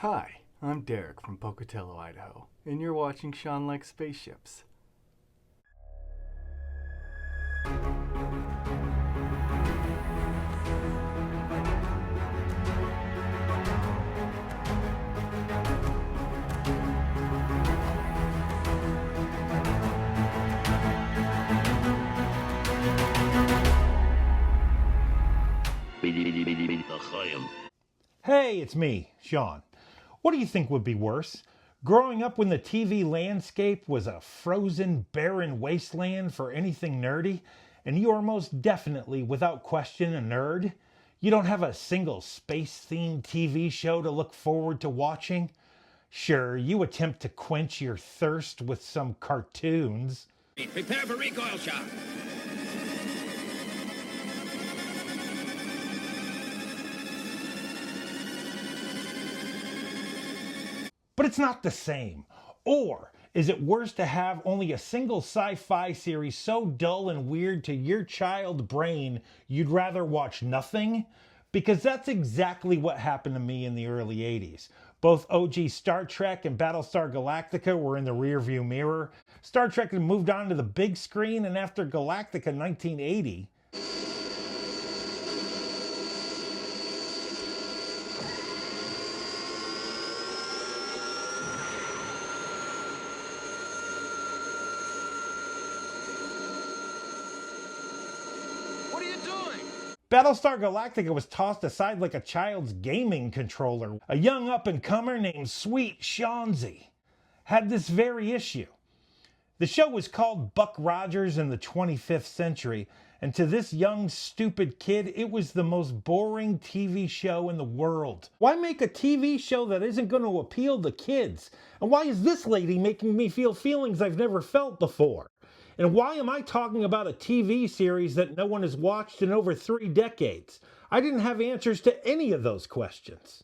Hi, I'm Derek from Pocatello, Idaho, and you're watching Seanlikesspaceships. Hey, it's me, Sean. What do you think would be worse? Growing up when the TV landscape was a frozen, barren wasteland for anything nerdy, and you are most definitely, without question, a nerd? You don't have a single space-themed TV show to look forward to watching? Sure, you attempt to quench your thirst with some cartoons. Prepare for recoil shock. But it's not the same. Or is it worse to have only a single sci-fi series so dull and weird to your child brain you'd rather watch nothing? Because that's exactly what happened to me in the early 80s. Both OG Star Trek and Battlestar Galactica were in the rearview mirror. Star Trek had moved on to the big screen, and after Galactica 1980, What are you doing? Battlestar Galactica was tossed aside like a child's gaming controller. A young up-and-comer named Sweet Shawnzy had this very issue. The show was called Buckrogers in the 25th Century, and to this young, stupid kid, it was the most boring TV show in the world. Why make a TV show that isn't going to appeal to kids? And why is this lady making me feel feelings I've never felt before? And why am I talking about a TV series that no one has watched in over 3 decades? I didn't have answers to any of those questions.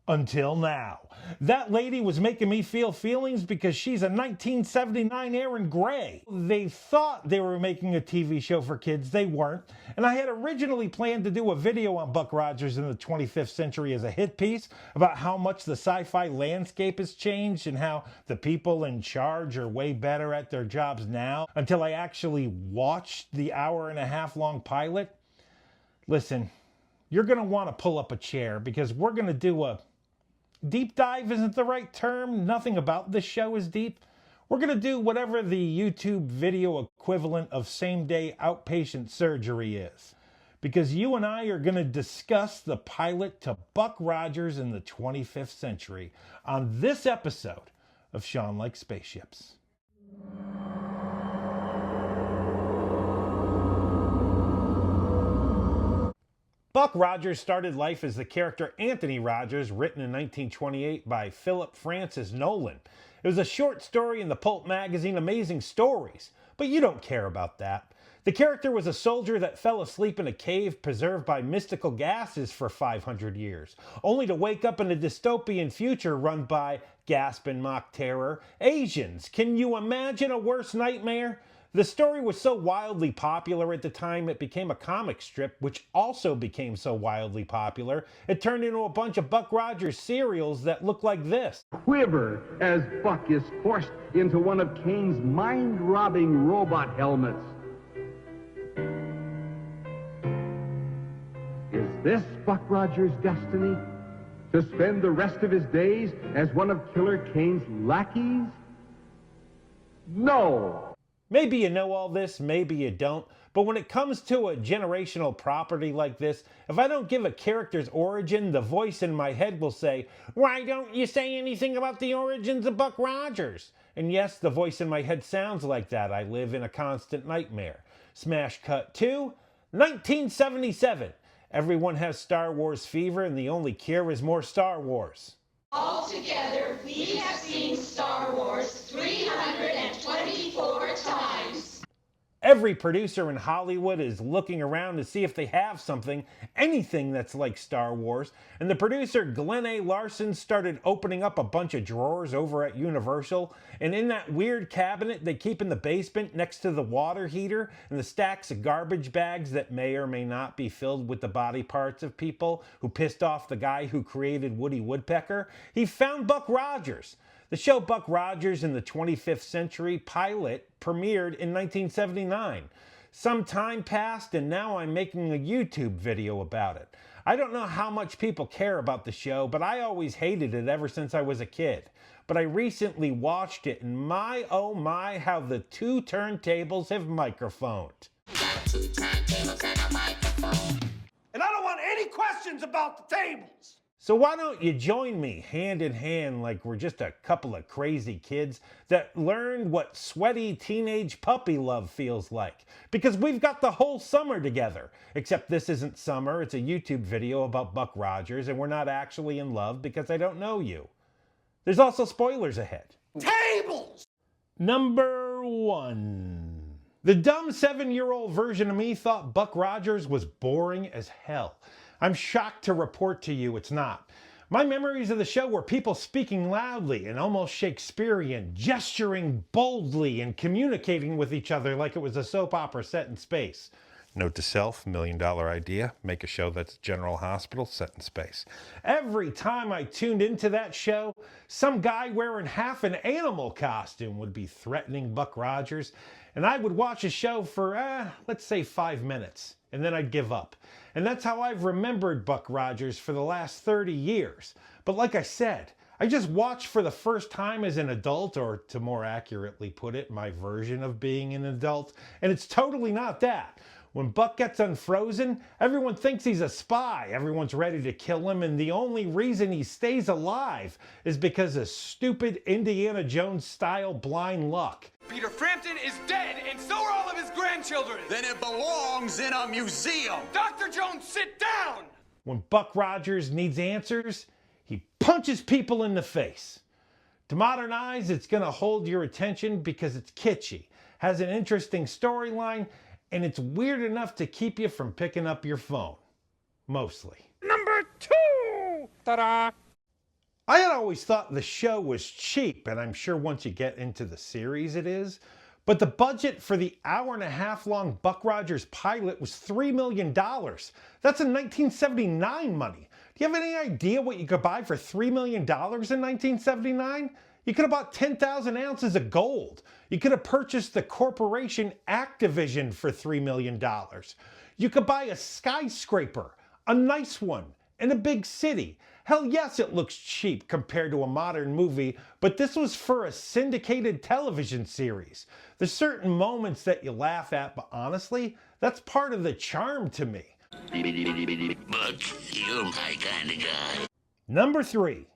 Until now. That lady was making me feel feelings because she's a 1979 Aaron Gray. They thought they were making a TV show for kids. They weren't. And I had originally planned to do a video on Buck Rogers in the 25th Century as a hit piece about how much the sci-fi landscape has changed and how the people in charge are way better at their jobs now, until I actually watched the hour-and-a-half-long pilot. Listen, you're going to want to pull up a chair because we're going to do a deep dive isn't the right term. Nothing about this show is deep. We're going to do whatever the YouTube video equivalent of same-day outpatient surgery is. Because you and I are going to discuss the pilot to Buck Rogers in the 25th Century on this episode of Sean Likes Spaceships. Buck Rogers started life as the character Anthony Rogers, written in 1928 by Philip Francis Nolan. It was a short story in the pulp magazine Amazing Stories, but you don't care about that. The character was a soldier that fell asleep in a cave preserved by mystical gases for 500 years, only to wake up in a dystopian future run by, gasp and mock terror, Asians. Can you imagine a worse nightmare? The story was so wildly popular at the time it became a comic strip, which also became so wildly popular it turned into a bunch of Buck Rogers serials that look like this. Quiver as Buck is forced into one of Kane's mind-robbing robot helmets. Is this Buck Rogers' destiny? To spend the rest of his days as one of Killer Kane's lackeys? No! Maybe you know all this, maybe you don't, but when it comes to a generational property like this, if I don't give a character's origin, the voice in my head will say, "Why don't you say anything about the origins of Buck Rogers?" And yes, the voice in my head sounds like that. I live in a constant nightmare. Smash cut to 1977. Everyone has Star Wars fever, and the only cure is more Star Wars. Altogether, we have seen Star Wars 324 times. Every producer in Hollywood is looking around to see if they have something, anything that's like Star Wars, and the producer Glenn A. Larson started opening up a bunch of drawers over at Universal, and in that weird cabinet they keep in the basement next to the water heater and the stacks of garbage bags that may or may not be filled with the body parts of people who pissed off the guy who created Woody Woodpecker, he found Buckrogers. The show Buckrogers in the 25th Century pilot premiered in 1979. Some time passed and now I'm making a YouTube video about it. I don't know how much people care about the show, but I always hated it ever since I was a kid. But I recently watched it and my oh my how the two turntables have microphoned. And I don't want any questions about the tables. So why don't you join me hand in hand like we're just a couple of crazy kids that learned what sweaty teenage puppy love feels like. Because we've got the whole summer together. Except this isn't summer, it's a YouTube video about Buckrogers and we're not actually in love because I don't know you. There's also spoilers ahead. Tables! Number 1. The dumb 7-year-old version of me thought Buckrogers was boring as hell. I'm shocked to report to you it's not. My memories of the show were people speaking loudly and almost Shakespearean, gesturing boldly and communicating with each other like it was a soap opera set in space. Note to self, $1 million idea, make a show that's General Hospital set in space. Every time I tuned into that show, some guy wearing half an animal costume would be threatening Buckrogers, and I would watch a show for, let's say 5 minutes, and then I'd give up. And that's how I've remembered Buckrogers for the last 30 years. But like I said, I just watched for the first time as an adult, or to more accurately put it, my version of being an adult, and it's totally not that. When Buck gets unfrozen, everyone thinks he's a spy. Everyone's ready to kill him, and the only reason he stays alive is because of stupid Indiana Jones-style blind luck. Peter Frampton is dead, and so are all of his grandchildren. Then it belongs in a museum. Dr. Jones, sit down! When Buckrogers needs answers, he punches people in the face. To modern eyes, it's gonna hold your attention because it's kitschy, has an interesting storyline, and it's weird enough to keep you from picking up your phone. Mostly. Number 2! Ta-da! I had always thought the show was cheap, and I'm sure once you get into the series it is, but the budget for the hour-and-a-half-long Buckrogers pilot was $3 million. That's in 1979 money. Do you have any idea what you could buy for $3 million in 1979? You could have bought 10,000 ounces of gold. You could have purchased the corporation Activision for $3 million. You could buy a skyscraper, a nice one, in a big city. Hell yes, it looks cheap compared to a modern movie, but this was for a syndicated television series. There's certain moments that you laugh at, but honestly, that's part of the charm to me. But you're my kind of guy. Number 3.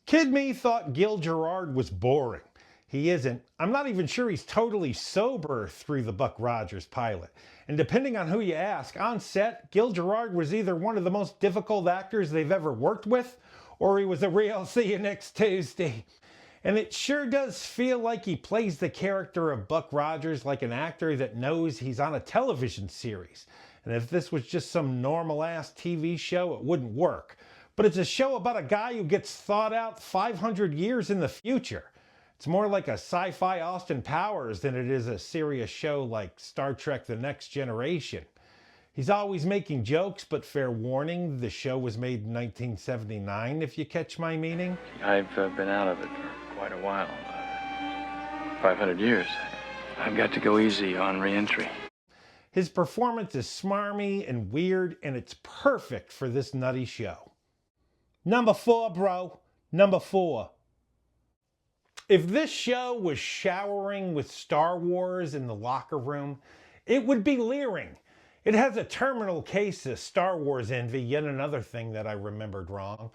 Kid me thought Gil Gerard was boring. He isn't. I'm not even sure he's totally sober through the Buckrogers pilot. And depending on who you ask, on set, Gil Gerard was either one of the most difficult actors they've ever worked with, or he was a real see you next Tuesday. And it sure does feel like he plays the character of Buckrogers like an actor that knows he's on a television series. And if this was just some normal-ass TV show, it wouldn't work. But it's a show about a guy who gets thought out 500 years in the future. It's more like a sci-fi Austin Powers than it is a serious show like Star Trek The Next Generation. He's always making jokes, but fair warning, the show was made in 1979, if you catch my meaning. I've been out of it for quite a while. 500 years. I've got to go easy on re-entry. His performance is smarmy and weird, and it's perfect for this nutty show. Number 4, bro. Number 4. If this show was showering with Star Wars in the locker room, it would be leering. It has a terminal case of Star Wars envy, yet another thing that I remembered wrong.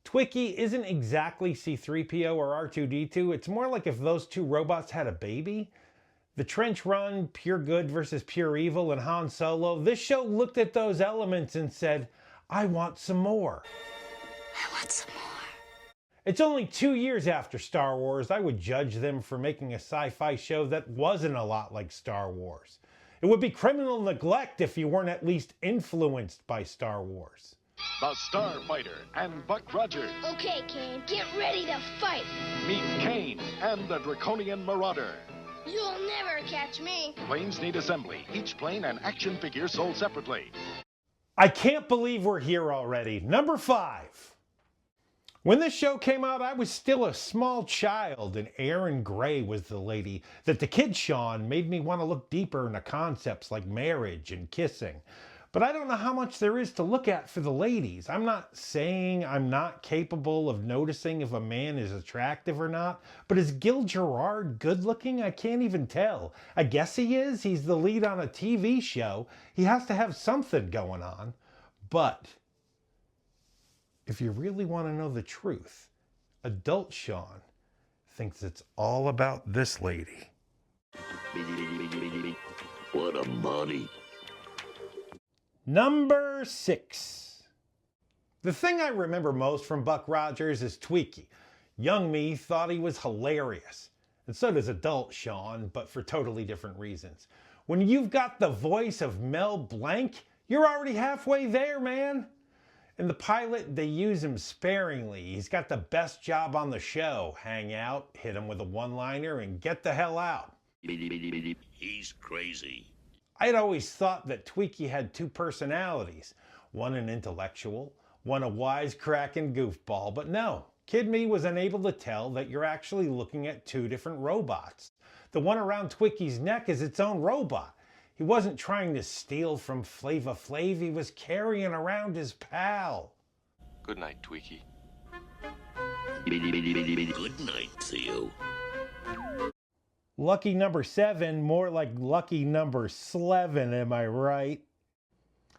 Twiki isn't exactly C-3PO or R2-D2. It's more like if those two robots had a baby. The trench run, pure good versus pure evil, and Han Solo, this show looked at those elements and said, I want some more. I want some more. It's only 2 years after Star Wars. I would judge them for making a sci-fi show that wasn't a lot like Star Wars. It would be criminal neglect if you weren't at least influenced by Star Wars. The Starfighter and Buckrogers. Okay, Kane, get ready to fight. Meet Kane and the Draconian Marauder. You'll never catch me. Planes need assembly. Each plane an action figure sold separately. I can't believe we're here already. Number 5. When this show came out, I was still a small child, and Erin Gray was the lady that the kid Sean made me want to look deeper into concepts like marriage and kissing. But I don't know how much there is to look at for the ladies. I'm not saying I'm not capable of noticing if a man is attractive or not, but is Gil Gerard good looking? I can't even tell. I guess he is. He's the lead on a TV show. He has to have something going on. But if you really want to know the truth, adult Sean thinks it's all about this lady. What a body. Number 6. The thing I remember most from Buckrogers is Twiki. Young me thought he was hilarious. And so does adult Sean, but for totally different reasons. When you've got the voice of Mel Blanc, you're already halfway there, man. In the pilot, they use him sparingly. He's got the best job on the show. Hang out, hit him with a one-liner, and get the hell out. He's crazy. I'd always thought that Twiki had 2 personalities. One an intellectual, one a wisecracking goofball. But no, kid me was unable to tell that you're actually looking at 2 different robots. The one around Twiki's neck is its own robot. He wasn't trying to steal from Flava Flav, he was carrying around his pal. Good night, Twiki. Good night, Theo. Lucky number 7, more like lucky number 11, am I right?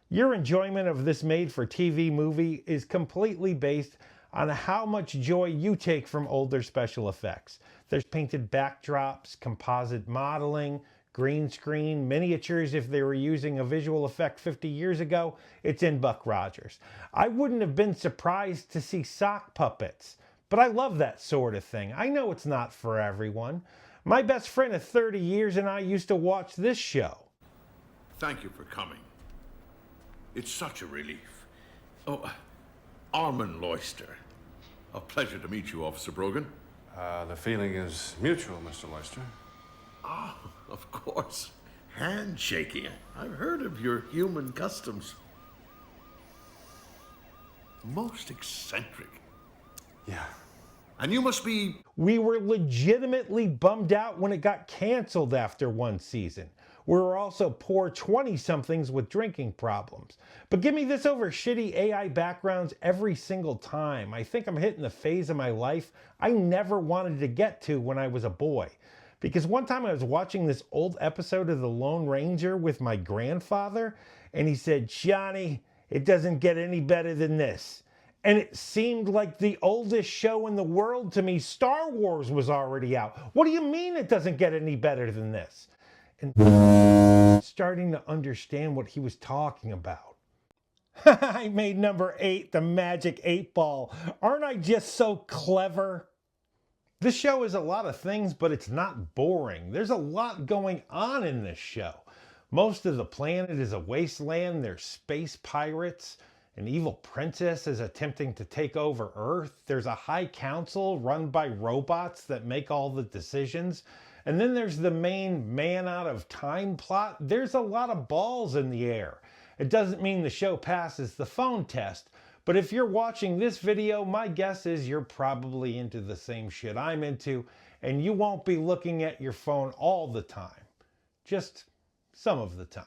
Your enjoyment of this made-for-TV movie is completely based on how much joy you take from older special effects. There's painted backdrops, composite modeling, green screen, miniatures if they were using a visual effect 50 years ago. It's in Buckrogers. I wouldn't have been surprised to see sock puppets, but I love that sort of thing. I know it's not for everyone. My best friend of 30 years and I used to watch this show. Thank you for coming. It's such a relief. Oh, Armin Loyster. A pleasure to meet you, Officer Brogan. The feeling is mutual, Mr. Loyster. Ah, of course. Handshaking. I've heard of your human customs. Most eccentric. Yeah. And you must be... We were legitimately bummed out when it got canceled after 1 season. We were also poor 20-somethings with drinking problems. But give me this over shitty AI backgrounds every single time. I think I'm hitting the phase of my life I never wanted to get to when I was a boy. Because one time I was watching this old episode of The Lone Ranger with my grandfather, and he said, "Johnny, it doesn't get any better than this." And it seemed like the oldest show in the world to me. Star Wars was already out. What do you mean it doesn't get any better than this? And starting to understand what he was talking about. I made number 8, the magic 8-ball. Aren't I just so clever? This show is a lot of things, but it's not boring. There's a lot going on in this show. Most of the planet is a wasteland. There's space pirates. An evil princess is attempting to take over Earth. There's a high council run by robots that make all the decisions. And then there's the main man out of time plot. There's a lot of balls in the air. It doesn't mean the show passes the phone test, but if you're watching this video, my guess is you're probably into the same shit I'm into, and you won't be looking at your phone all the time. Just some of the time.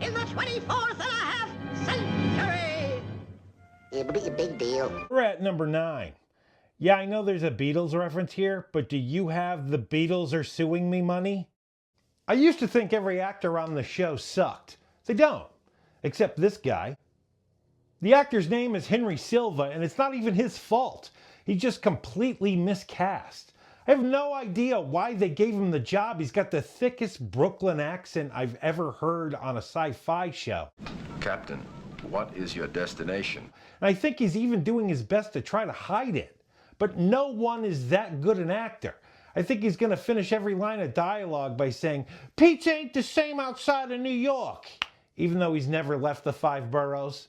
In the 24th and a half century. It'll be a big deal. We're at number 9. Yeah, I know there's a Beatles reference here, but do you have the Beatles are suing me money? I used to think every actor on the show sucked. They don't, except this guy. The actor's name is Henry Silva, and it's not even his fault. He just completely miscast. I have no idea why they gave him the job. He's got the thickest Brooklyn accent I've ever heard on a sci-fi show. Captain, What is your destination? And I think he's even doing his best to try to hide it. But no one is that good an actor. I think he's going to finish every line of dialogue by saying, "Pizza ain't the same outside of New York," even though he's never left the 5 boroughs.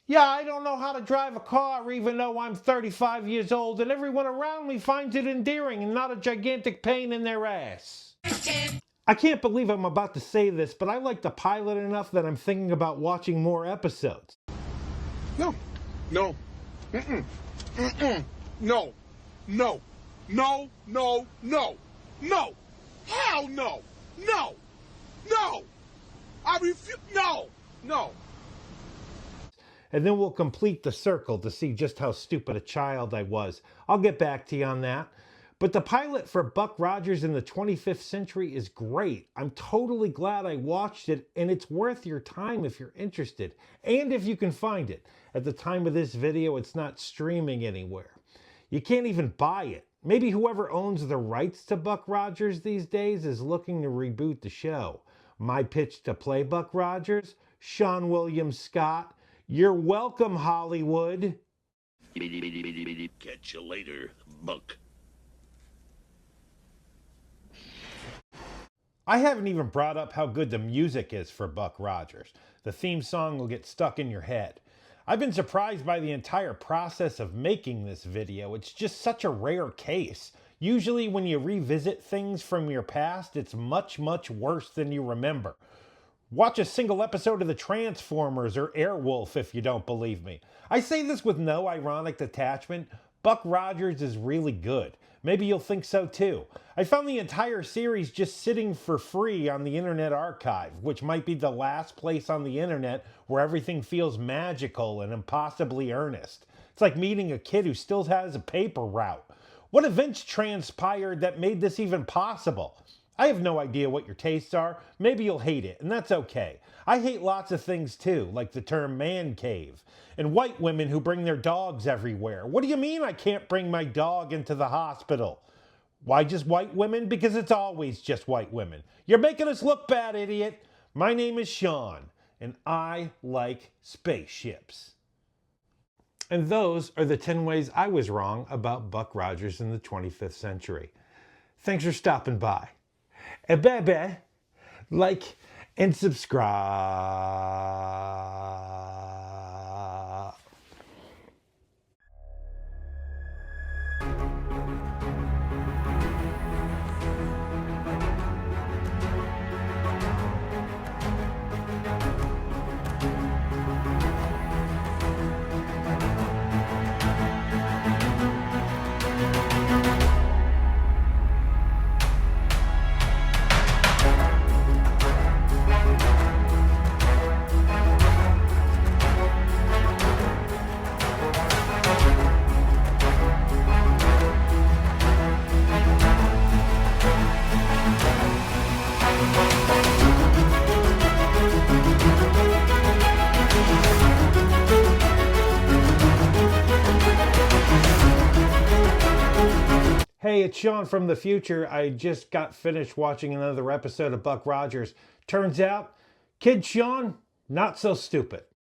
"Yeah, I don't know how to drive a car even though I'm 35 years old and everyone around me finds it endearing and not a gigantic pain in their ass." I can't believe I'm about to say this, but I like the pilot enough that I'm thinking about watching more episodes. No. No. Mm-mm. Mm-mm. No. No. No. No. No. No. Hell no. No. No. I refuse. No. No. And then we'll complete the circle to see just how stupid a child I was. I'll get back to you on that. But the pilot for Buckrogers in the 25th Century is great. I'm totally glad I watched it, and it's worth your time if you're interested, and if you can find it. At the time of this video, it's not streaming anywhere. You can't even buy it. Maybe whoever owns the rights to Buckrogers these days is looking to reboot the show. My pitch to play Buckrogers? Sean William Scott. You're welcome, Hollywood. Catch you later, Buck. I haven't even brought up how good the music is for Buckrogers. The theme song will get stuck in your head. I've been surprised by the entire process of making this video. It's just such a rare case. Usually when you revisit things from your past, it's much, much worse than you remember. Watch a single episode of the Transformers or Airwolf if you don't believe me. I say this with no ironic detachment. Buckrogers is really good. Maybe you'll think so too. I found the entire series just sitting for free on the Internet Archive, which might be the last place on the internet where everything feels magical and impossibly earnest. It's like meeting a kid who still has a paper route. What events transpired that made this even possible? I have no idea what your tastes are. Maybe you'll hate it, and that's okay. I hate lots of things too, like the term man cave, and white women who bring their dogs everywhere. What do you mean I can't bring my dog into the hospital? Why just white women? Because it's always just white women. You're making us look bad, idiot. My name is Sean, and I like spaceships. And those are the 10 ways I was wrong about Buckrogers in the 25th century. Thanks for stopping by. And baby, like and subscribe. Hey, it's Sean from the future. I just got finished watching another episode of Buckrogers. Turns out, Kid Sean, not so stupid.